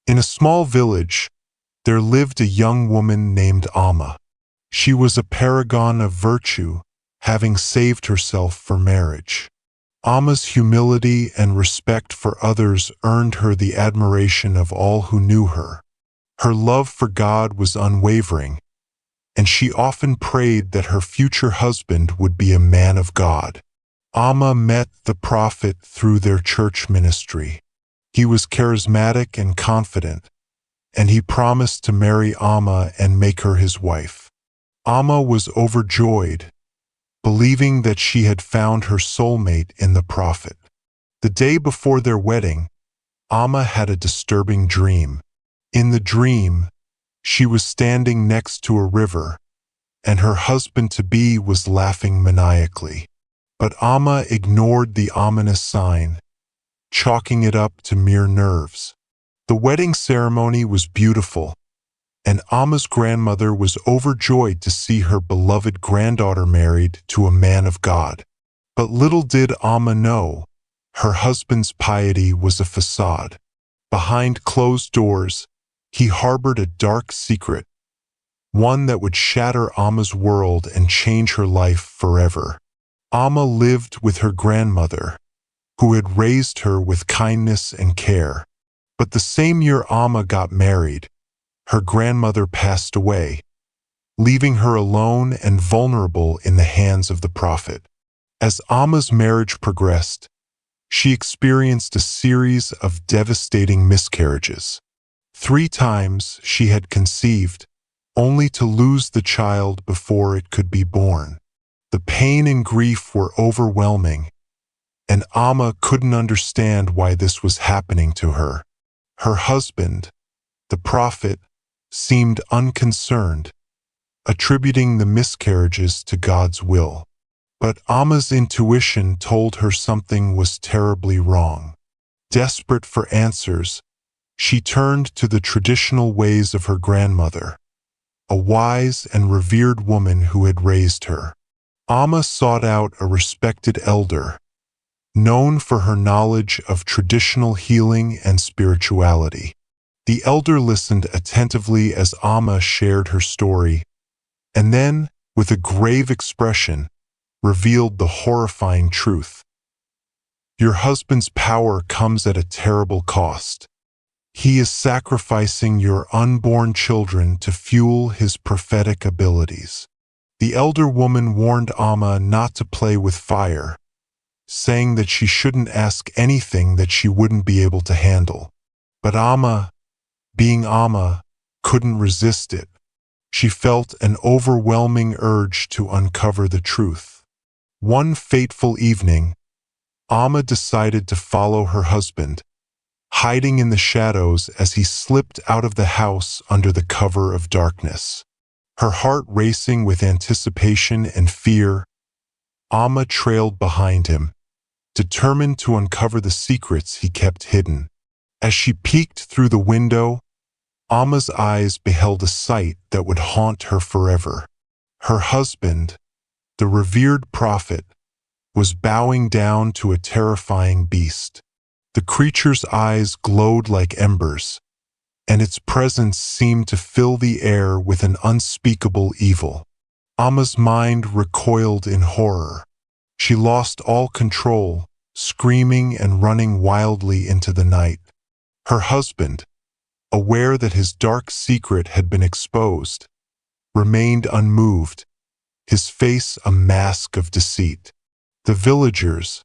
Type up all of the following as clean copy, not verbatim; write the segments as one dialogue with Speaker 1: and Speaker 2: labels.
Speaker 1: In a small village, there lived a young woman named Amma. She was a paragon of virtue, having saved herself for marriage. Amma's humility and respect for others earned her the admiration of all who knew her. Her love for God was unwavering, and she often prayed that her future husband would be a man of God. Amma met the prophet through their church ministry. He was charismatic and confident, and he promised to marry Amma and make her his wife. Amma was overjoyed, believing that she had found her soulmate in the prophet. The day before their wedding, Amma had a disturbing dream. In the dream, she was standing next to a river, and her husband-to-be was laughing maniacally. But Amma ignored the ominous sign, chalking it up to mere nerves. The wedding ceremony was beautiful, and Amma's grandmother was overjoyed to see her beloved granddaughter married to a man of God. But little did Amma know, her husband's piety was a facade. Behind closed doors, he harbored a dark secret, one that would shatter Amma's world and change her life forever. Amma lived with her grandmother, who had raised her with kindness and care. But the same year Amma got married, her grandmother passed away, leaving her alone and vulnerable in the hands of the prophet. As Amma's marriage progressed, she experienced a series of devastating miscarriages. 3 times she had conceived, only to lose the child before it could be born. The pain and grief were overwhelming, and Amma couldn't understand why this was happening to her. Her husband, the prophet, seemed unconcerned, attributing the miscarriages to God's will. But Amma's intuition told her something was terribly wrong. Desperate for answers, she turned to the traditional ways of her grandmother, a wise and revered woman who had raised her. Amma sought out a respected elder, known for her knowledge of traditional healing and spirituality. The elder listened attentively as Amma shared her story, and then, with a grave expression, revealed the horrifying truth. Your husband's power comes at a terrible cost. He is sacrificing your unborn children to fuel his prophetic abilities. The elder woman warned Amma not to play with fire, saying that she shouldn't ask anything that she wouldn't be able to handle. But Amma, being Amma, couldn't resist it. She felt an overwhelming urge to uncover the truth. One fateful evening, Amma decided to follow her husband, hiding in the shadows as he slipped out of the house under the cover of darkness. Her heart racing with anticipation and fear, Amma trailed behind him, determined to uncover the secrets he kept hidden. As she peeked through the window, Amma's eyes beheld a sight that would haunt her forever. Her husband, the revered prophet, was bowing down to a terrifying beast. The creature's eyes glowed like embers, and its presence seemed to fill the air with an unspeakable evil. Amma's mind recoiled in horror. She lost all control, screaming and running wildly into the night. Her husband, aware that his dark secret had been exposed, remained unmoved, his face a mask of deceit. The villagers,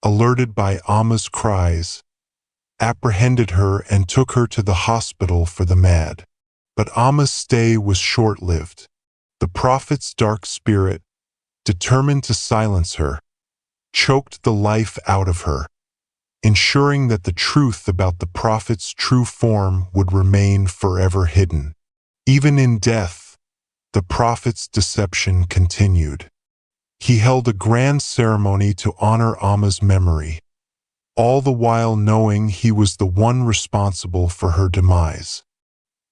Speaker 1: alerted by Amma's cries, apprehended her and took her to the hospital for the mad. But Amma's stay was short-lived. The prophet's dark spirit, determined to silence her, choked the life out of her, ensuring that the truth about the prophet's true form would remain forever hidden. Even in death, the prophet's deception continued. He held a grand ceremony to honor Amma's memory, all the while knowing he was the one responsible for her demise.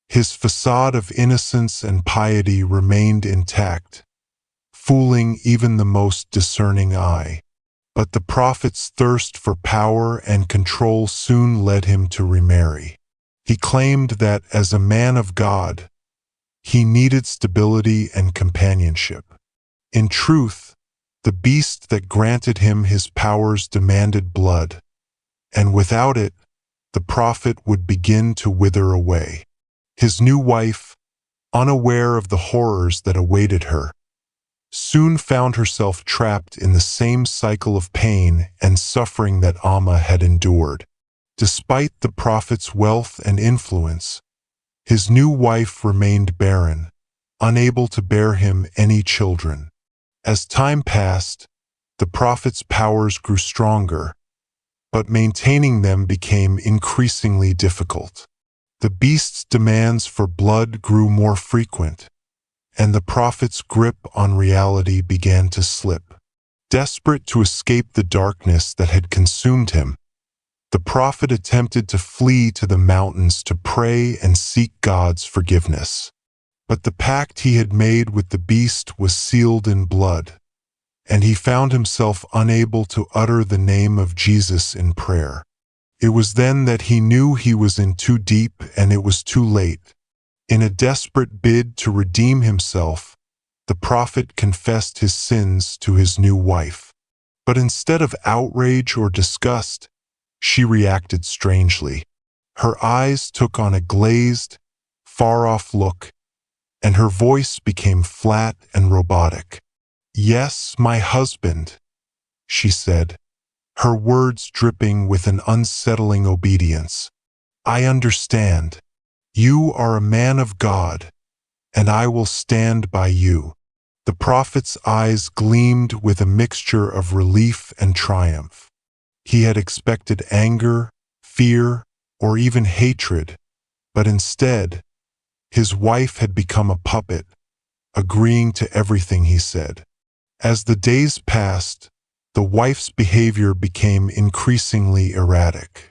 Speaker 1: His facade of innocence and piety remained intact, fooling even the most discerning eye. But the prophet's thirst for power and control soon led him to remarry. He claimed that as a man of God, he needed stability and companionship. In truth, the beast that granted him his powers demanded blood, and without it, the prophet would begin to wither away. His new wife, unaware of the horrors that awaited her, soon found herself trapped in the same cycle of pain and suffering that Amma had endured. Despite the prophet's wealth and influence, his new wife remained barren, unable to bear him any children. As time passed, the prophet's powers grew stronger, but maintaining them became increasingly difficult. The beast's demands for blood grew more frequent, and the prophet's grip on reality began to slip. Desperate to escape the darkness that had consumed him, the prophet attempted to flee to the mountains to pray and seek God's forgiveness. But the pact he had made with the beast was sealed in blood, and he found himself unable to utter the name of Jesus in prayer. It was then that he knew he was in too deep and it was too late. In a desperate bid to redeem himself, the prophet confessed his sins to his new wife. But instead of outrage or disgust, she reacted strangely. Her eyes took on a glazed, far-off look, and her voice became flat and robotic. "Yes, my husband," she said, her words dripping with an unsettling obedience. "I understand. You are a man of God, and I will stand by you." The prophet's eyes gleamed with a mixture of relief and triumph. He had expected anger, fear, or even hatred, but instead, his wife had become a puppet, agreeing to everything he said. As the days passed, the wife's behavior became increasingly erratic.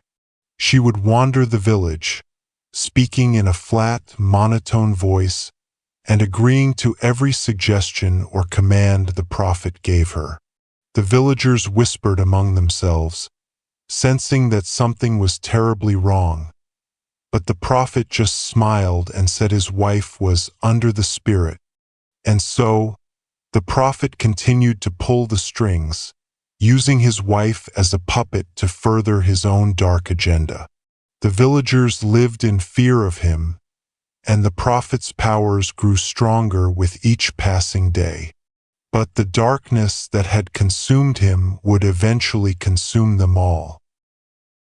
Speaker 1: She would wander the village, speaking in a flat, monotone voice and agreeing to every suggestion or command the prophet gave her. The villagers whispered among themselves, sensing that something was terribly wrong. But the prophet just smiled and said his wife was under the spirit. And so, the prophet continued to pull the strings, using his wife as a puppet to further his own dark agenda. The villagers lived in fear of him, and the prophet's powers grew stronger with each passing day. But the darkness that had consumed him would eventually consume them all.